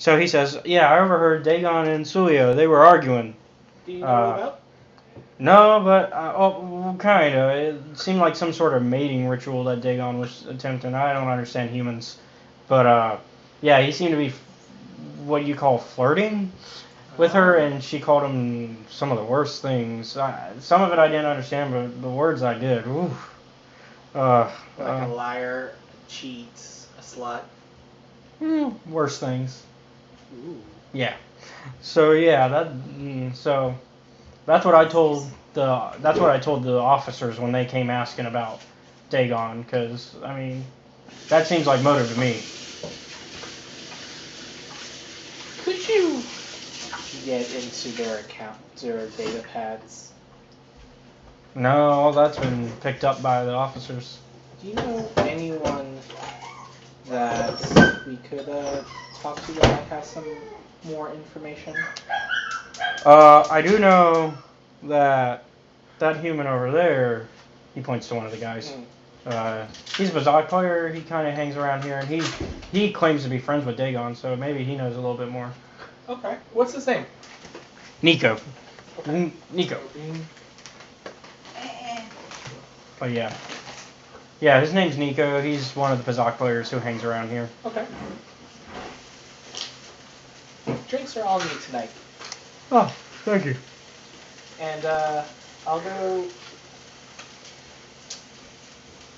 So he says, yeah, I overheard Dagon and Sulio, they were arguing. Do you know what about? No, but, kind of. It seemed like some sort of mating ritual that Dagon was attempting. I don't understand humans. But, yeah, he seemed to be what you call flirting with her, and she called him some of the worst things. Some of it I didn't understand, but the words I did. Oof. Like a liar, a cheat, a slut. Worse things. Ooh. Yeah. So yeah, that's what I told the officers when they came asking about Dagon, because I mean, that seems like motive to me. Could you get into their account, their data pads? No, all that's been picked up by the officers. Do you know anyone that we could talk to that might have some more information? I do know that human over there, he points to one of the guys. He's a Vogga player. He kind of hangs around here, and he claims to be friends with Dagon, so maybe he knows a little bit more. Okay. What's his name? Nico. Okay. Nico. Oh yeah. Yeah, his name's Nico. He's one of the Vogga players who hangs around here. Okay. Drinks are on me tonight. Oh, thank you. And I'll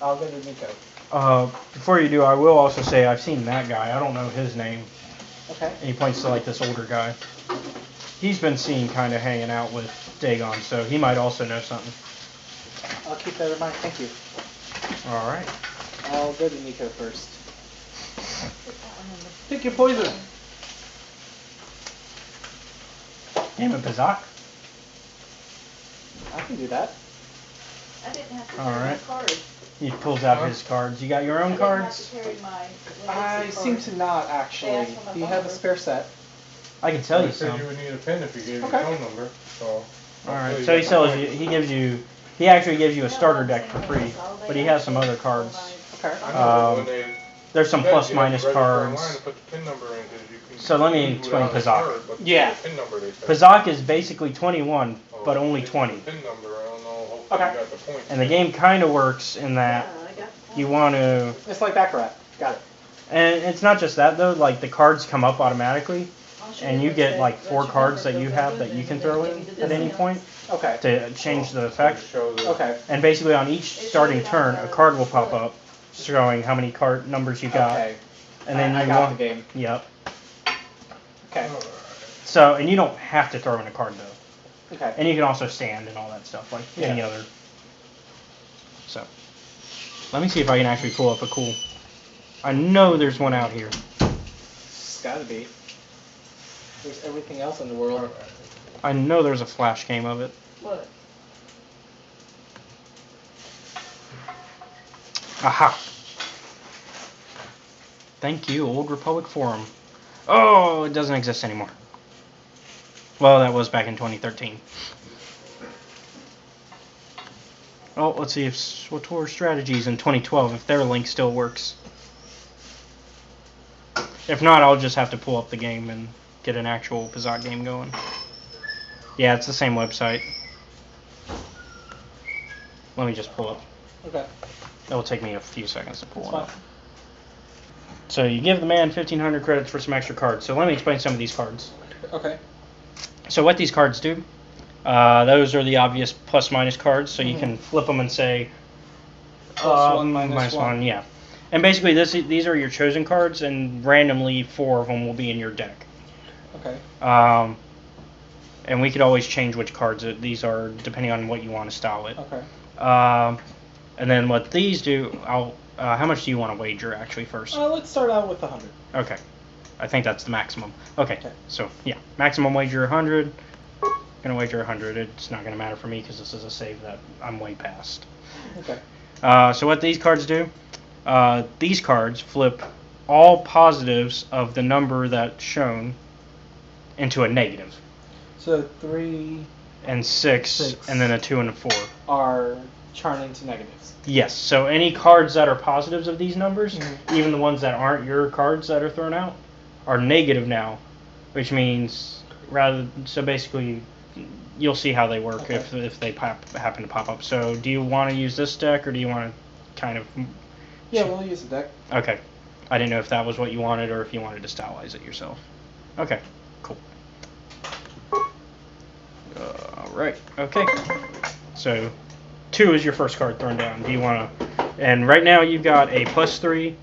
go to Nico. Before you do, I will also say I've seen that guy. I don't know his name. Okay. And he points to like this older guy. He's been seen kind of hanging out with Dagon, so he might also know something. I'll keep that in mind. Thank you. All right. I'll go to Nico first. Pick your poison. Name of Vogga. I can do that. I didn't have to All carry right. my cards. He pulls out his cards. You got your own cards? I didn't have to carry my I legacy seem cards. to not actually. They asked for my Do you phone have a number. spare set? I can tell you said some. you would need a pen if you gave Okay. your phone number. So. All right. So he sells you. He actually gives you a starter deck for free, but he has some other cards. Okay. I know when they There's some said plus you had to minus register cards. online to put the PIN number in 'cause you can So let me use explain without a Vogga. card, but Yeah. the PIN number they said. Vogga is basically 21, Oh, but only they said 20. the PIN number, I don't know. Hopefully Okay. you got the points. And the game kind of works in that Yeah, I got the you phone. want to, It's like Baccarat. Got it. and it's not just that though. Like the cards come up automatically, I'll show and you what's get that- like that's 4 your cards number, that you goes have up that you and can then throw they in give you the at any discount. point Okay. to change the So effect. it shows the- Okay. And basically on each It starting shows you on turn, a the card will pop flip. up showing how many card numbers you got, Okay. and then I you got want. the game. Yep. Okay. So, and you don't have to throw in a card though, Okay. and you can also stand and all that stuff like any Yeah. other. So, let me see if I can actually pull up a cool. I know there's one out here. It's gotta be. There's everything else in the world. I know there's a flash game of it. What? Aha! Thank you, Old Republic Forum. Oh, it doesn't exist anymore. Well, that was back in 2013. Oh, let's see if SWTOR Strategies in 2012, if their link still works. If not, I'll just have to pull up the game and get an actual Vogga game going. Yeah, it's the same website. Let me just pull up. Okay. That will take me a few seconds to pull That's it up. fine. So you give the man 1,500 credits for some extra cards. So let me explain some of these cards. Okay. So what these cards do, those are the obvious plus minus cards. So you can flip them and say Plus one, minus one. yeah. And basically these are your chosen cards, and randomly 4 of them will be in your deck. Okay. And we could always change which cards these are depending on what you want to style it. Okay. And then what these do, how much do you want to wager actually first? Let's start out with 100. Okay. I think that's the maximum. Okay. Okay. So, yeah. Maximum wager 100. Gonna wager 100. It's not gonna matter for me because this is a save that I'm way past. Okay. So what these cards do, these cards flip all positives of the number that's shown into a negative. So 3 And 6, and then a 2 and a 4. are turned into negatives. Yes. So any cards that are positives of these numbers, Mhm. even the ones that aren't your cards that are thrown out, are negative now, which means so basically you'll see how they work if they happen to pop up. So do you want to use this deck or do you want to kind of? Yeah, we'll use the deck. Okay, I didn't know if that was what you wanted or if you wanted to stylize it yourself. Okay, cool. All right. Okay. So 2 is your first card thrown down. Do you want to? And right now you've got a +3,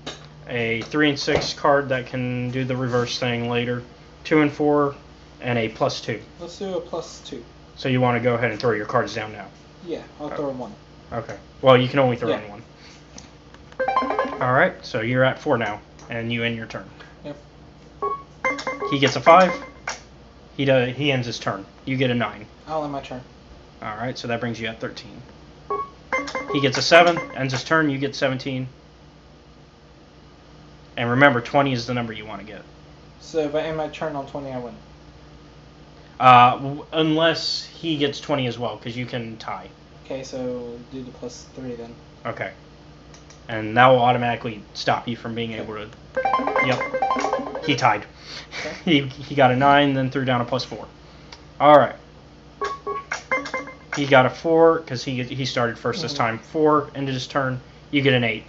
a 3 and 6 card that can do the reverse thing later, 2 and 4, and a +2. Let's do a +2. So you want to go ahead and throw your cards down now? Yeah, I'll throw in 1. Okay. Well, you can only throw in 1. All right. So you're at 4 now, and you end your turn. Yep. He gets a 5. He ends his turn. You get a 9. I'll end my turn. All right. So that brings you at 13. He gets a 7, ends his turn, you get 17. And remember, 20 is the number you want to get. So if I end my turn on 20, I win. Unless he gets 20 as well, because you can tie. Okay, so do the +3 then. Okay. And that will automatically stop you from being able to... Yep. He tied. Okay. He got a 9, then threw down a +4. All right. He got a 4 because he started first this time. 4 ended his turn. You get an 8.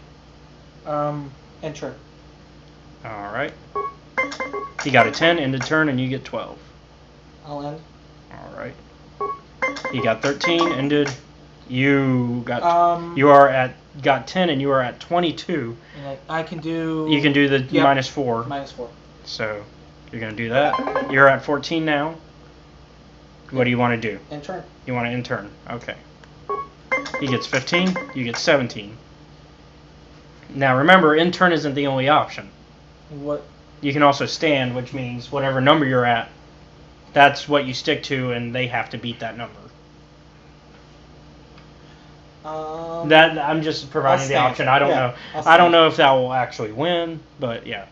Enter. All right. He got a 10 ended turn, and you get 12. I'll end. All right. He got 13 ended. You got got 10 and you are at 22. And I can do. You can do the -4. -4. So you're gonna do that. You're at 14 now. What do you want to do? In turn. You want to in turn. Okay. He gets 15. You get 17. Now remember, in turn isn't the only option. What? You can also stand, which means whatever number you're at, that's what you stick to, and they have to beat that number. That I'm just providing the option. I don't know. I don't know if that will actually win, but yeah.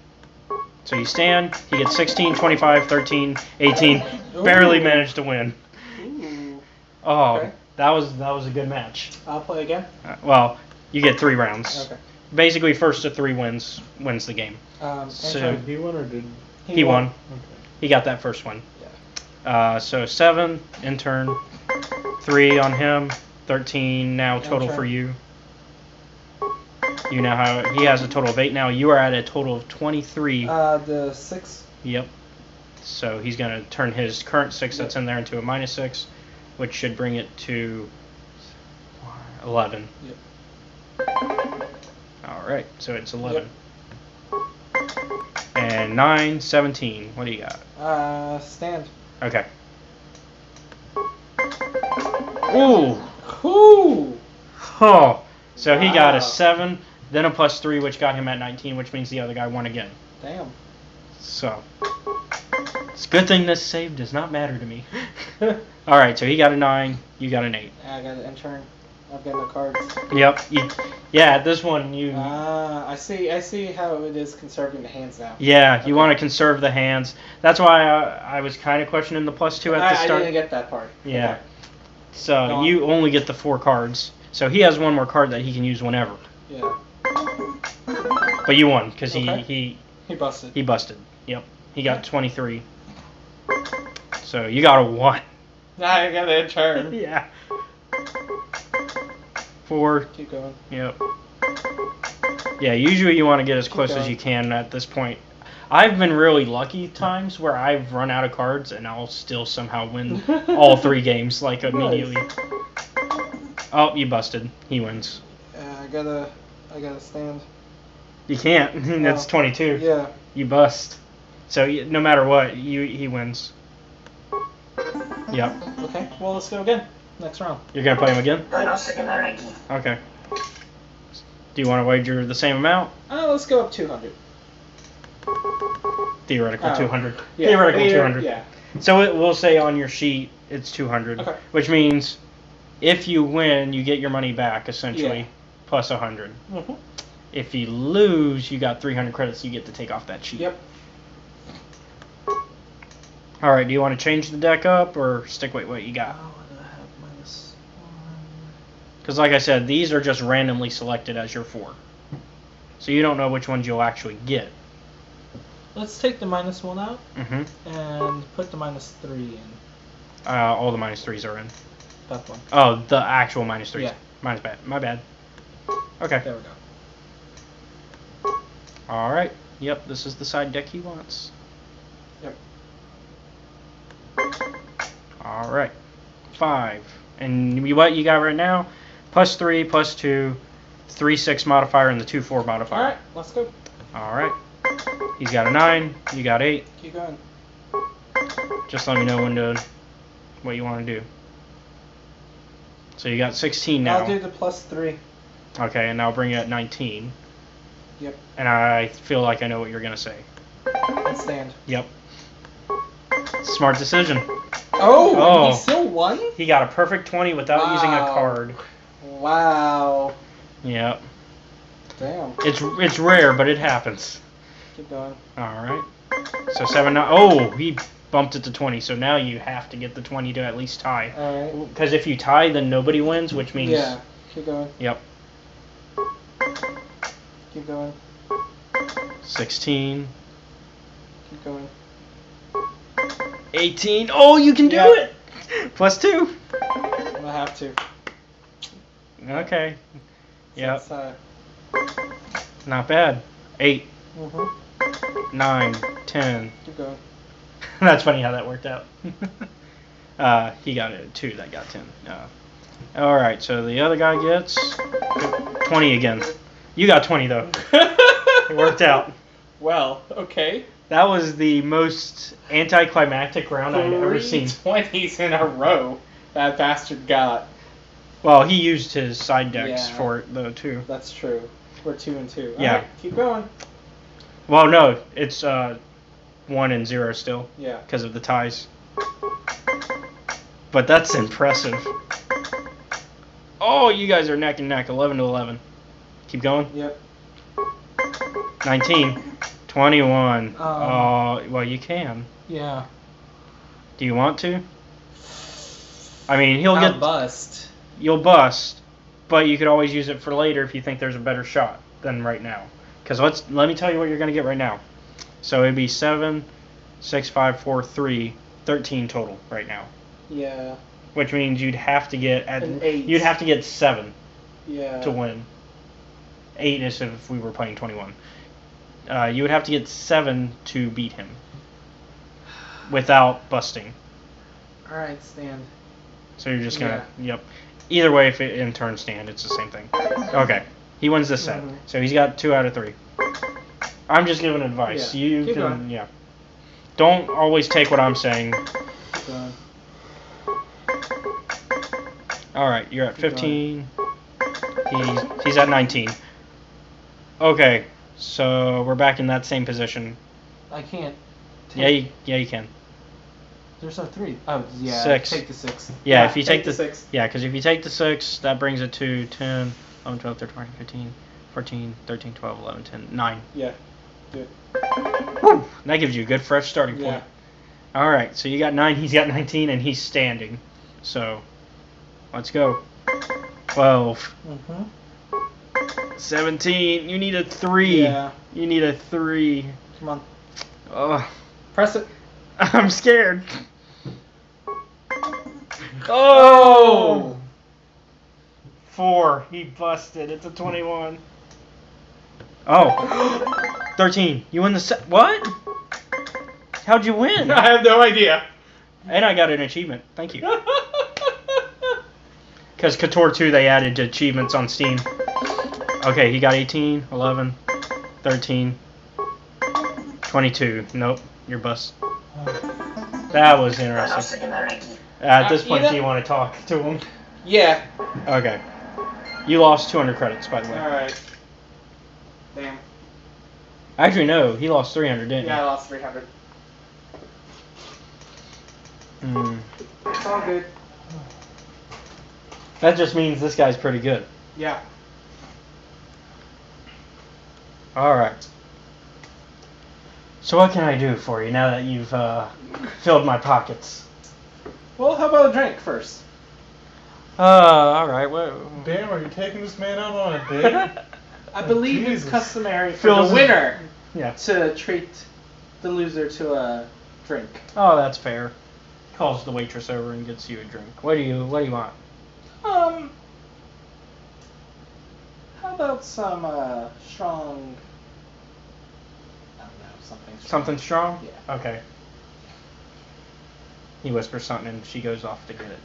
So you stand. He gets 16, 25, 13, 18. Ooh. Barely managed to win. Ooh. Oh, Okay. that was a good match. I'll play again. Well, you get 3 rounds. Okay. Basically, first to 3 wins the game. So He won or did? He won. Okay. He got that first one. Yeah. So 7 in turn, 3 on him, 13 now total for you. You now have he has a total of 8 now. You are at a total of 23. The 6. Yep. So he's gonna turn his current 6 that's in there into a -6, which should bring it to 11. Yep. All right. So it's 11. And 9, 17. What do you got? Stand. Okay. Ooh. Ooh. Oh. So he got Wow. a 7, then a +3, which got him at 19, which means the other guy won again. Damn. So it's a good thing this save does not matter to me. All right. So he got a 9. You got an 8. I got an intern. I've got no cards. Yep. Yeah. This one you. I see how it is conserving the hands now. Yeah. You want to conserve the hands. That's why I was kind of questioning the +2 at the start. I didn't get that part. Yeah. Okay. So you only get the 4 cards. So he has one more card that he can use whenever. Yeah. But you won because He busted. he busted. Yep. He got 23. So you got a 1. I got an intern. Yeah. 4. Keep going. Yep. Yeah, usually you want to get as close as going. you can at this point. I've been really lucky times where I've run out of cards and I'll still somehow win all 3 games like immediately. Oh, you busted. He wins. I gotta stand. You can't. That's 22. Yeah. You bust. So no matter what, he wins. Yep. Okay. Well, let's go again. Next round. You're gonna play him again? Okay. Do you want to wager the same amount? Let's go up 200. Theoretical 200. Yeah. Theoretical 200. Yeah. So we'll say on your sheet it's 200, Okay. which means if you win, you get your money back essentially, Yeah. plus 100. Mm-hmm. If you lose, you got 300 credits you get to take off that sheet. Yep. All right. Do you want to change the deck up or stick with what you got? What do I have? -1. Because like I said, these are just randomly selected as your 4. So you don't know which ones you'll actually get. Let's take the -1 out Mm-hmm. and put the -3 in. All the -3s are in. That one. Oh, the actual -3s. Yeah. Mine's bad. My bad. Okay. There we go. All right. Yep, this is the side deck he wants. Yep. All right. 5. And what you got right now? +3, +2, 3/6 modifier, and the 2/4 modifier. Alright, let's go. All right. He's got a 9. You got 8. Keep going. Just let me know what you want to do. So you got 16 now. I'll do the +3. Okay, and I'll bring you at 19. Yep. And I feel like I know what you're going to say. And stand. Yep. Smart decision. Oh, and he still won? He got a perfect 20 without using a card. Wow. Yep. Damn. It's rare, but it happens. Keep going. All right. So 7 now. Oh, he bumped it to 20. So now you have to get the 20 to at least tie. Alright. Because if you tie, then nobody wins, which means. Yeah. Keep going. Yep. Keep going. 16. Keep going. 18. Oh, you can do Yep. it. +2. I'm gonna have to. Okay. Yep. So Not bad. 8, mm-hmm. 9, 10. Keep going. That's funny how that worked out. He got a 2. That got 10. All right. So the other guy gets 20 again. You got 20 though. It worked out. Well, okay. That was the most anticlimactic round I've ever seen. 20s in a row that bastard got. Well, he used his side decks Yeah. for it though too. That's true. We're 2 and 2. Yeah. Alright, keep going. Well, no, it's 1 and 0 still Yeah. because of the ties. But that's impressive. Oh, you guys are neck and neck, 11 to 11. Keep going. Yep. 19, 21. Well, you can. Yeah. Do you want to? I mean, he'll I'll get bust. You'll bust, but you could always use it for later if you think there's a better shot than right now. Because let me tell you what you're going to get right now. So it'd be 7, 6, 5, 4, 3, 13 total right now. Yeah. Which means you'd have to get An 8. You'd have to get 7 Yeah. to win. 8 is if we were playing 21. You would have to get 7 to beat him without busting. Alright, stand. So you're just gonna Yep. Either way, if it in turn stand, it's the same thing. Okay. He wins this set. Mhm. So he's got 2 out of 3. I'm just giving advice. Yeah. You Keep can going. yeah. Don't always take what I'm saying. Keep going. Alright, you're at 15. He's at 19. Okay, so we're back in that same position. I can't. Yeah, you can. There's no 3. Oh, yeah. 6. Take the 6. Yeah, if you take the 6. Yeah, because if you take the 6, that brings it to 10, 11, 12, 13, 14, 15, 14, 13, 12, 11, 10, 9. Yeah. Do it. Woo! That gives you a good fresh starting point. Yeah. Alright, so you got 9, he's got 19, and he's standing. So, let's go. 12. Mm-hmm. 17. You need a 3. Yeah. You need a 3. Come on. Ugh. Press it. I'm scared. Oh! 4. He busted. It's a 21. Oh. 13. You win the set. What? How'd you win? I have no idea. And I got an achievement. Thank you. Because KOTOR 2, they added achievements on Steam. Okay, he got 18, 11, 13, 22. Nope, you're bust. That was interesting. At this point, do you want to talk to him? Yeah. Okay. You lost 200 credits, by the way. Alright. Damn. Actually, no, he lost 300, didn't Yeah, I lost 300. he? Hmm. It's all good. That just means this guy's pretty good. Yeah. Alright. So what can I do for you now that you've filled my pockets? Well, how about a drink first? Alright. Damn, are you taking this man out on a date? I believe Jesus. it's customary for Phil's- the winner Yeah. to treat the loser to a drink. Oh, that's fair. Calls the waitress over and gets you a drink. What do you want? How about some strong? I don't know, something strong. Something strong? Yeah. Okay. He whispers something and she goes off to get it.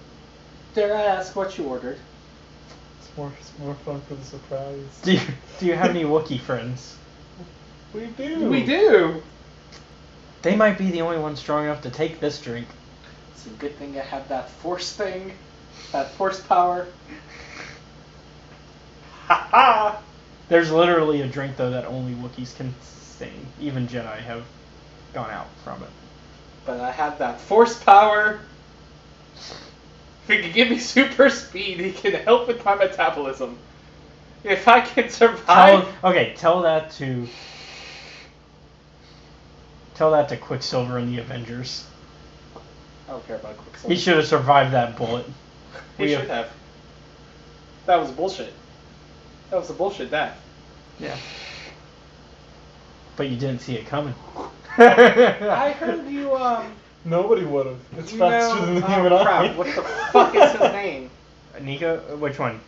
Dare I ask what you ordered? It's more fun for the surprise. Do you have any Wookiee friends? We do. We do. They might be the only ones strong enough to take this drink. It's a good thing I have that force thing, that force power. Ha ha! There's literally a drink though that only Wookiees can sustain. Even Jedi have gone out from it. But I have that force power. If he can give me super speed, he can help with my metabolism. If I can survive. Tell that to Quicksilver in the Avengers. I don't care about Quicksilver. He should have survived that bullet. He should have. That was bullshit. That was a bullshit death. Yeah. But you didn't see it coming. I heard you, Nobody would have. It's you faster know, than the human crap, eye. what the fuck is his name? Nico? Which one?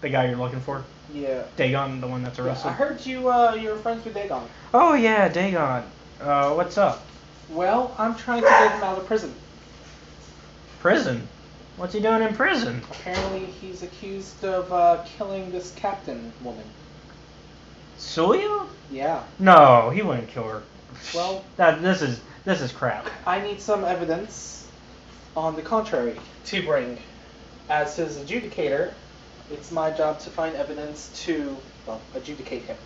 The guy you're looking for? Yeah. Dagon, the one that's arrested? I heard you were friends with Dagon. Oh yeah, Dagon. What's up? Well, I'm trying to get him out of prison. Prison? What's he doing in prison? Apparently, he's accused of killing this captain woman. Sulio? Yeah. No, he wouldn't kill her. Well, This is crap. I need some evidence on the contrary to bring. As his adjudicator, it's my job to find evidence to, well, adjudicate him.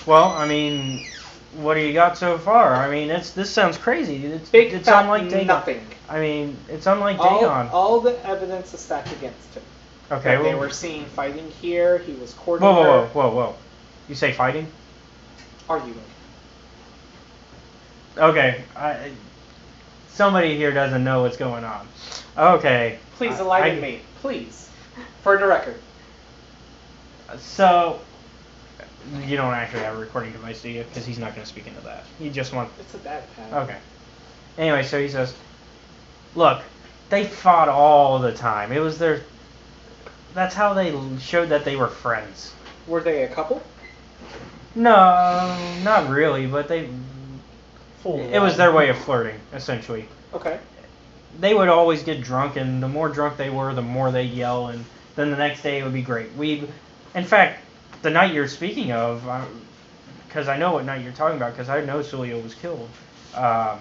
Well, I mean, what do you got so far? I mean, this sounds crazy. It's Big fat unlike Dagon. nothing. I mean, it's unlike Dagon. All the evidence is stacked against him. Okay, That they were seen fighting here. He was courting Whoa. You say fighting? arguing. Okay, somebody here doesn't know what's going on. Okay. Please enlighten me, please, for the record. So, you don't actually have a recording device, do you? Because he's not going to speak into that. You just want... It's a dad pad. Okay. Anyway, so he says, look, they fought all the time. It was their... That's how they showed that they were friends. Were they a couple? No, not really, but they... It was their way of flirting, essentially. Okay. They would always get drunk, and the more drunk they were, the more they'd yell, and then the next day it would be great. In fact, the night you're speaking of, because I know what night you're talking about, because I know Sulio was killed. I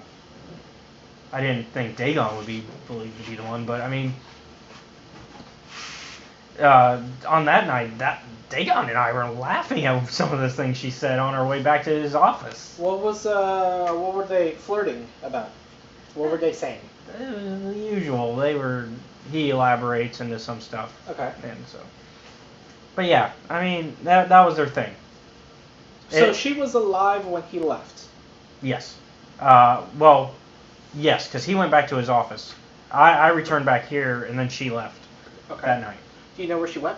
didn't think Dagon would be believed to be the one, but I mean, on that night, Dagon and I were laughing at some of the things she said on our way back to his office. What were they flirting about? What were they saying? The usual. He elaborates into some stuff. Okay. And so. But yeah, I mean, that was their thing. So she was alive when he left? Yes. Well, yes, because he went back to his office. I returned back here, and then she left that night. Do you know where she went?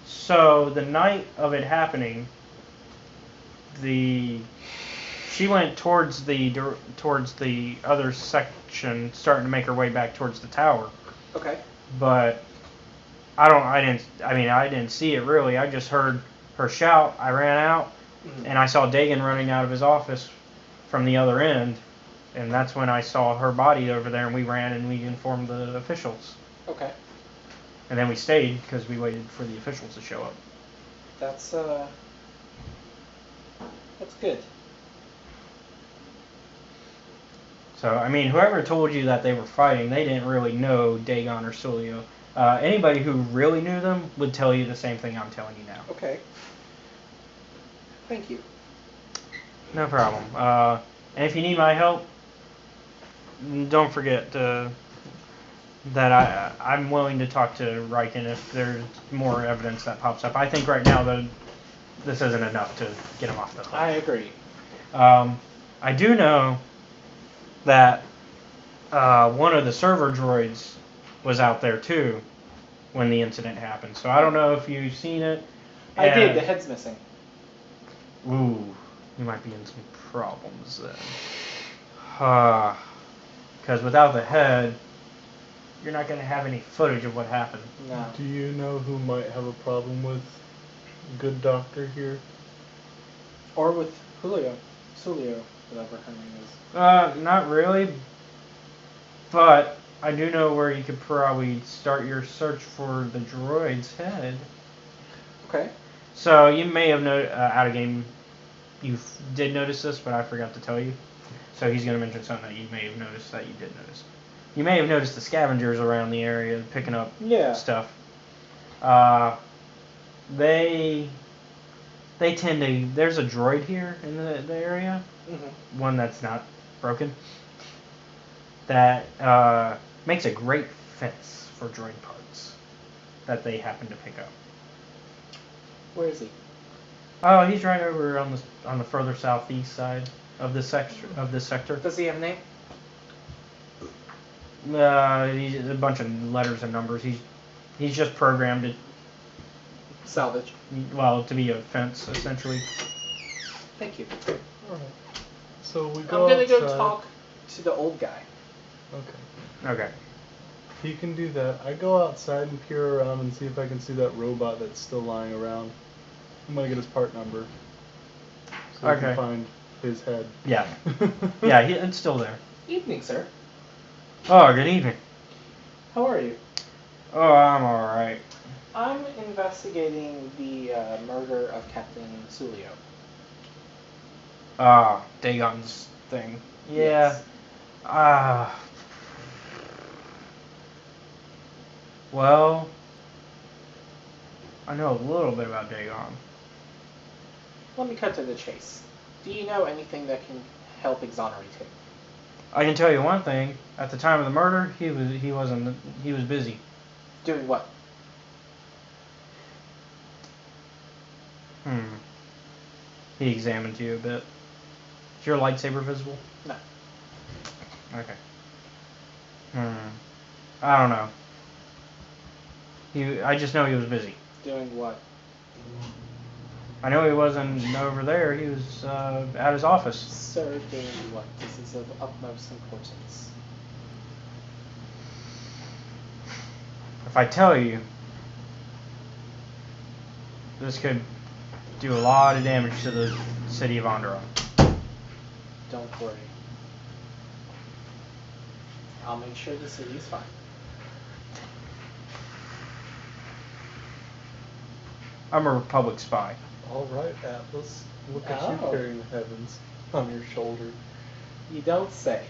So the night of it happening, she went towards the other section, starting to make her way back towards the tower. Okay. But I didn't see it really. I just heard her shout. I ran out, and I saw Dagon running out of his office from the other end, and that's when I saw her body over there, and we ran and we informed the officials. Okay. And then we stayed because we waited for the officials to show up. That's good. So, I mean, whoever told you that they were fighting, they didn't really know Dagon or Sulio. Anybody who really knew them would tell you the same thing I'm telling you now. Okay. Thank you. No problem. And if you need my help, don't forget that I'm willing to talk to Riken if there's more evidence that pops up. I think right now that this isn't enough to get him off the hook. I agree. I do know that one of the server droids was out there too when the incident happened. So I don't know if you've seen it. I did. The head's missing. Ooh. You might be in some problems then. Because without the head, you're not going to have any footage of what happened. No. Do you know who might have a problem with good doctor here? Or with Sulio, whatever her name is. Not really. But I do know where you could probably start your search for the droid's head. Okay. So you may have out of game, you did notice this, but I forgot to tell you. So he's going to mention something that you may have noticed that you did notice. You may have noticed the scavengers around the area picking up stuff. They tend to. There's a droid here in the area, one that's not broken. That makes a great fence for droid parts that they happen to pick up. Where is he? Oh, he's right over on the further southeast side of this sector. Does he have a name? He's a bunch of letters and numbers. He's just programmed it. Salvage. Well, to be a fence essentially. Thank you. Alright. So we go I'm gonna outside. go talk to the old guy. Okay. He can do that. I go outside and peer around and see if I can see that robot that's still lying around. I'm gonna get his part number. So I can find his head. Yeah. Yeah, it's still there. Evening, sir. Oh, good evening. How are you? Oh, I'm alright. I'm investigating the murder of Captain Sulio. Dagon's thing. Yeah. Yes. Well, I know a little bit about Dagon. Let me cut to the chase. Do you know anything that can help exonerate him? I can tell you one thing. At the time of the murder, he was busy. Doing what? He examined you a bit. Is your lightsaber visible? No. Okay. I don't know. I just know he was busy. Doing what? I know he wasn't over there. He was at his office. Sir, doing what? This is of utmost importance. If I tell you, this could do a lot of damage to the city of Onderon. Don't worry. I'll make sure the city is fine. I'm a Republic spy. Alright, Atlas. Look at you Oh. carrying the heavens on your shoulder. You don't say.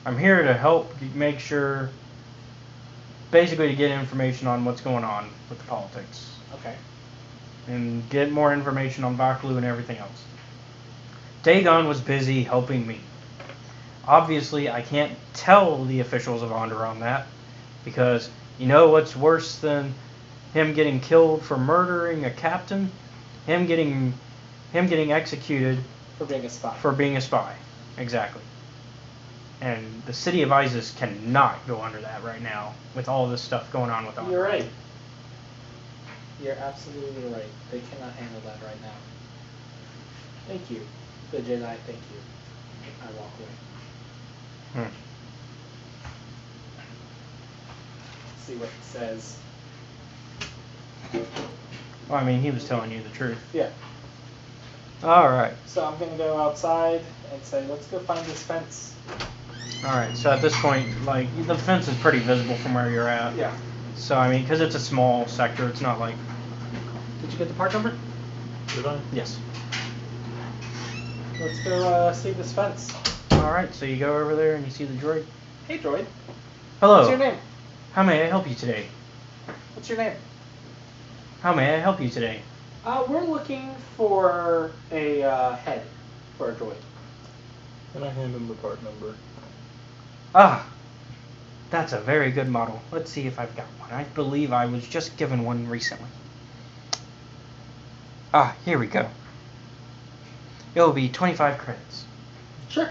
I'm here to help make sure, basically to get information on what's going on with the politics. Okay. And get more information on Bakalu and everything else. Dagon was busy helping me. Obviously, I can't tell the officials of Onderon that, because you know what's worse than him getting killed for murdering a captain? Him getting executed For being a spy. for being a spy. Exactly. And the city of Isis cannot go under that right now with all this stuff going on with Onderon. You're right. You're absolutely right. They cannot handle that right now. Thank you. The Jedi, thank you. I walk away. See what it says. Well, I mean, he was telling you the truth. Yeah. Alright. So I'm gonna go outside and say, let's go find this fence. Alright, so at this point, like, the fence is pretty visible from where you're at. Yeah. So, I mean, because it's a small sector, it's not like... Did you get the part number? Did I? Yes. Let's go see this fence. Alright, so you go over there and you see the droid. Hey, droid. Hello. What's your name? How may I help you today? What's your name? How may I help you today? We're looking for a head for a droid. And I hand him the part number. Ah, that's a very good model. Let's see if I've got one. I believe I was just given one recently. Ah, here we go. It will be 25 credits. Sure.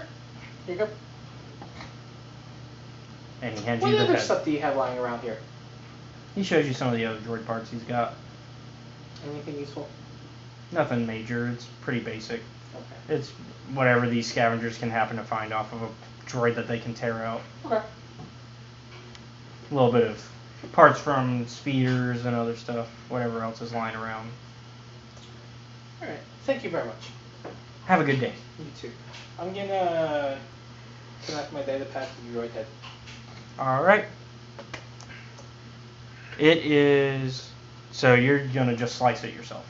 Here you go. And he hands What you the other head. stuff do you have lying around here? He shows you some of the other droid parts he's got. Anything useful? Nothing major. It's pretty basic. Okay. It's whatever these scavengers can happen to find off of a droid that they can tear out. Okay. A little bit of parts from speeders and other stuff. Whatever else is lying around. All right. Thank you very much. Have a good day. You too. I'm gonna connect my data pad to the droid head. Alright. It is... So you're gonna just slice it yourself.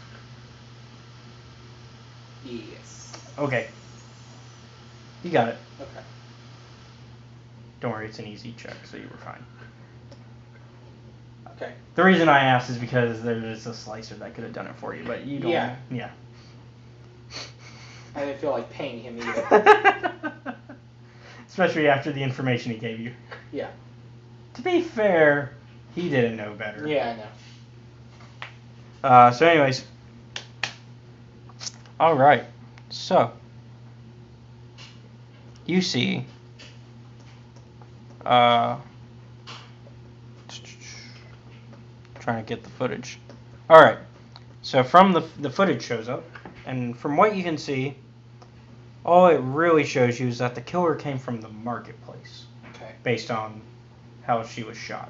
Yes. Okay. You got it. Okay. Don't worry, it's an easy check, so you were fine. Okay. The reason I asked is because there is a slicer that could have done it for you, but you don't... Yeah. I didn't feel like paying him either. Especially after the information he gave you. Yeah. To be fair, he didn't know better. Yeah, I know. So anyways. Alright. So. You see. Trying to get the footage. Alright. So from the footage shows up. And from what you can see, all it really shows you is that the killer came from the marketplace. Okay. Based on how she was shot.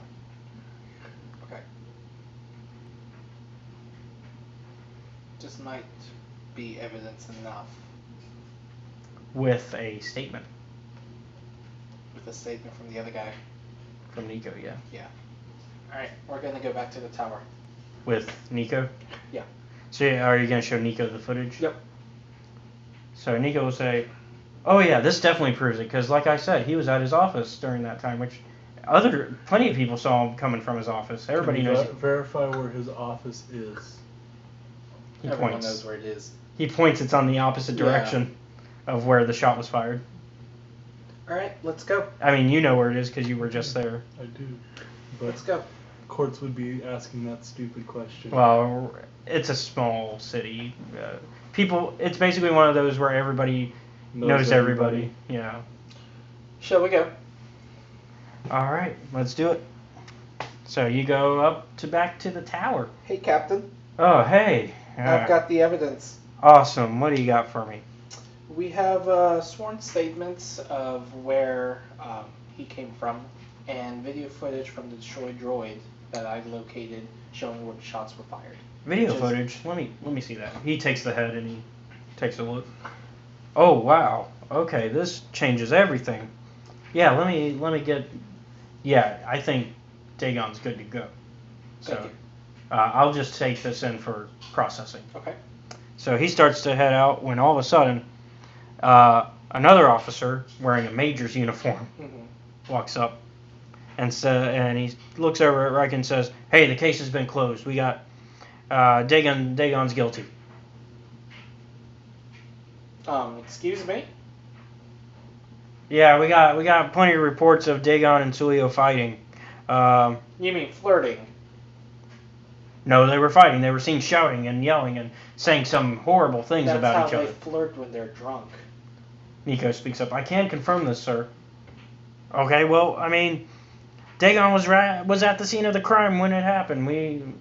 Okay. This might be evidence enough. With a statement. With a statement from the other guy. From Nico, yeah. Yeah. Alright, we're gonna go back to the tower. With Nico? Yeah. So are you going to show Nico the footage? Yep. So Nico will say, oh yeah, this definitely proves it, because like I said, he was at his office during that time, which plenty of people saw him coming from his office. Everybody knows. Verify where his office is. He Everyone points. knows where it is. He points. It's on the opposite direction of where the shot was fired. Alright, let's go. I mean, you know where it is because you were just there. I do. But Let's go. courts would be asking that stupid question. Well, it's a small city. It's basically one of those where everybody knows everybody. Yeah. Shall we go? All right, let's do it. So you go back to the tower. Hey, Captain. Oh, hey. I've got the evidence. Awesome. What do you got for me? We have sworn statements of where he came from and video footage from the destroyed droid that I located showing where the shots were fired. Video footage. Let me see that. He takes the head and he takes a look. Oh wow. Okay, this changes everything. Yeah, let me get. Yeah, I think Dagon's good to go. Thank So you. I'll just take this in for processing. Okay. So he starts to head out when all of a sudden another officer wearing a major's uniform walks up and he looks over at Reich and says, "Hey, the case has been closed. We got Dagon's guilty." Excuse me? Yeah, we got plenty of reports of Dagon and Sulio fighting. You mean flirting? No, they were fighting. They were seen shouting and yelling and saying some horrible things about each other. That's how they flirt when they're drunk. Nico speaks up. "I can confirm this, sir." Okay, well, I mean, Dagon was at the scene of the crime when it happened.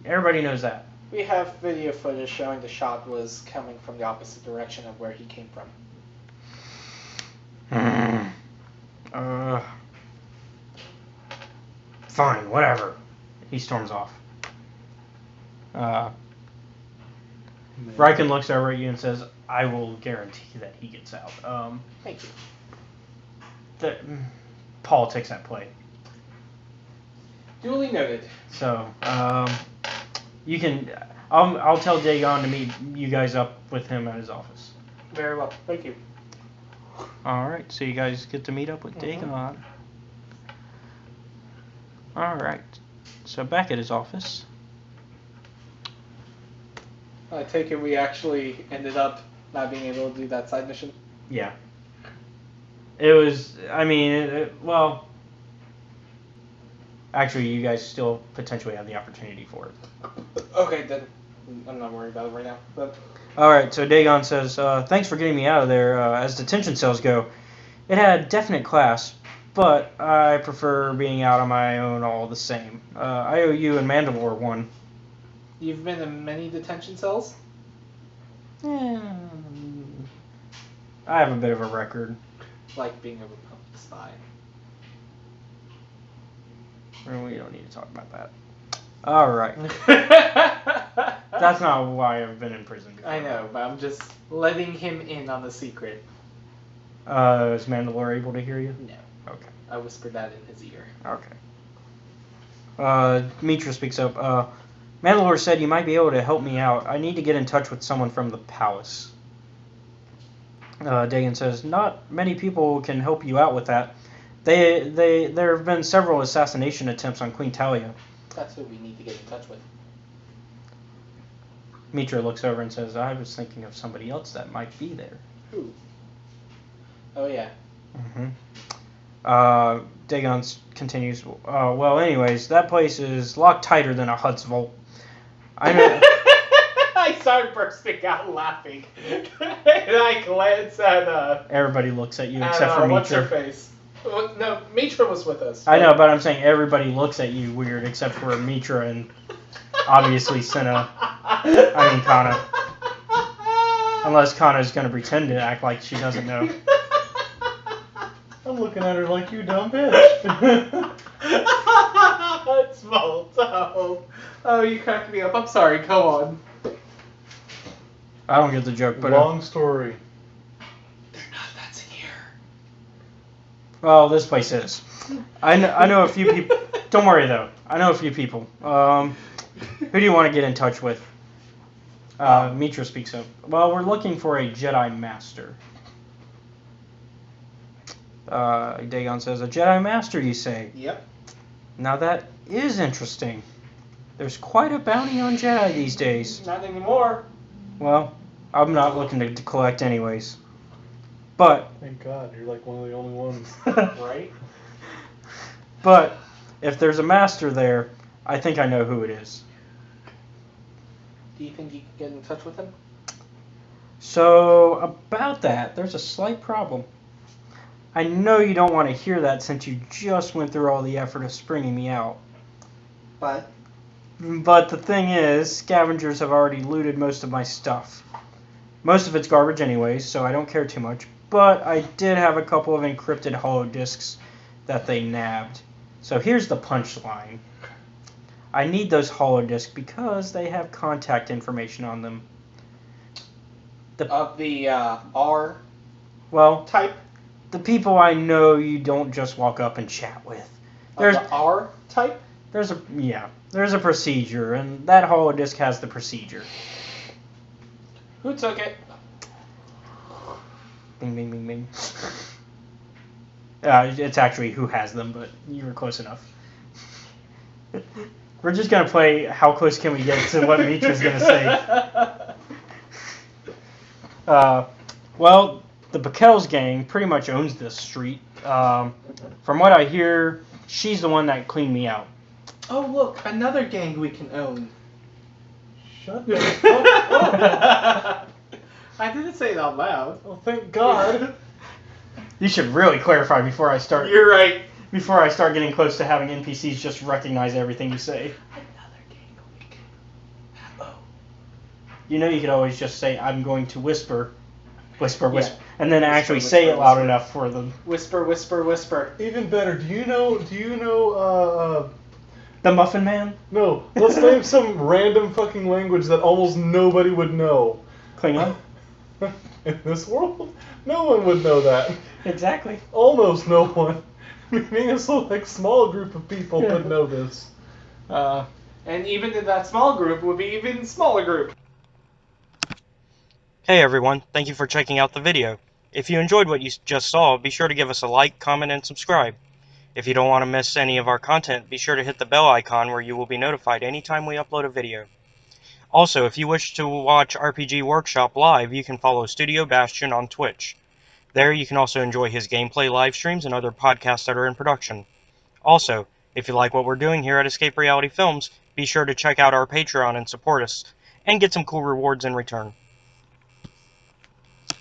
Everybody knows that. We have video footage showing the shot was coming from the opposite direction of where he came from. Fine, whatever. He storms off. Riken looks over at you and says, "I will guarantee that he gets out." Thank you. The politics at play. Duly noted. So, you can. I'll tell Dagon to meet you guys up with him at his office. Very well. Thank you. All right, so you guys get to meet up with Dagon. All right, so back at his office. I take it we actually ended up not being able to do that side mission? Yeah. It was. I mean, well. Actually, you guys still potentially have the opportunity for it. Okay, then I'm not worried about it right now. But all right, so Dagon says, "Thanks for getting me out of there. As detention cells go, it had definite class, but I prefer being out on my own all the same. I owe you and Mandalore one." you've been in many detention cells? I have a bit of a record. Like being a Republic spy. We don't need to talk about that. Alright. That's not why I've been in prison before. I know, but I'm just letting him in on the secret. Is Mandalore able to hear you? No. Okay. I whispered that in his ear. Okay. Meetra speaks up. Mandalore said you might be able to help me out. I need to get in touch with someone from the palace. Dagan says, not many people can help you out with that. There have been several assassination attempts on Queen Talia. That's who we need to get in touch with. Meetra looks over and says, I was thinking of somebody else that might be there. Who? Oh, yeah. Dagon continues, well, anyways, that place is locked tighter than a Hut's vault. I know... I started bursting out laughing. And I glanced at, Everybody looks at you except for Meetra. What's her face? Well, no, Meetra was with us. I know, but I'm saying everybody looks at you weird except for Meetra and obviously Kana. Unless Kana's going to pretend to act like she doesn't know. I'm looking at her like, you dumb bitch. It's Volto. Oh, you cracked me up. I'm sorry. Go on. I don't get the joke, but... Long story. They're not. That's here. Well, this place is. I know a few people... Don't worry, though. I know a few people. Who do you want to get in touch with? Meetra speaks up. Well, we're looking for a Jedi Master. Dagon says, a Jedi Master, you say? Yep. Now that is interesting. There's quite a bounty on Jedi these days. Not anymore. Well, I'm not looking to collect anyways. But... Thank God, you're like one of the only ones. Right? But, if there's a master there, I think I know who it is. Do you think you could get in touch with him? So, about that, there's a slight problem. I know you don't want to hear that since you just went through all the effort of springing me out. But the thing is, scavengers have already looted most of my stuff. Most of it's garbage anyways, so I don't care too much. But I did have a couple of encrypted holodisks that they nabbed. So here's the punchline. I need those holodisks because they have contact information on them. Of the R Well, type? the people I know you don't just walk up and chat with. Of the R type? There's a procedure, and that holodisk has the procedure. Who took it? Bing, bing, bing, bing. It's actually who has them, but you were close enough. We're just going to play how close can we get to what Meetra's going to say. Well, the Bakel's gang pretty much owns this street. From what I hear, she's the one that cleaned me out. Oh, look, another gang we can own. Shut the fuck up. I didn't say it out loud. Oh, thank God. You should really clarify before I start. You're right. Before I start getting close to having NPCs just recognize everything you say. Another gang we can own. You know you could always just say, I'm going to whisper, whisper, Yeah. and then actually Whisper, say it whisper, loud whisper. enough for them. Whisper, whisper, whisper. Even better, do you know, The Muffin Man? no, let's name some random fucking language that almost nobody would know. Klingon? In this world, no one would know that. Exactly. Almost no one. Meaning a select small group of people would know this. And even in that small group would be even smaller group. Hey everyone, thank you for checking out the video. If you enjoyed what you just saw, be sure to give us a like, comment, and subscribe. If you don't want to miss any of our content, be sure to hit the bell icon where you will be notified anytime we upload a video. Also, if you wish to watch RPG Workshop live, you can follow Studio Bastion on Twitch. There you can also enjoy his gameplay live streams and other podcasts that are in production. Also, if you like what we're doing here at Escape Reality Films, be sure to check out our Patreon and support us, and get some cool rewards in return.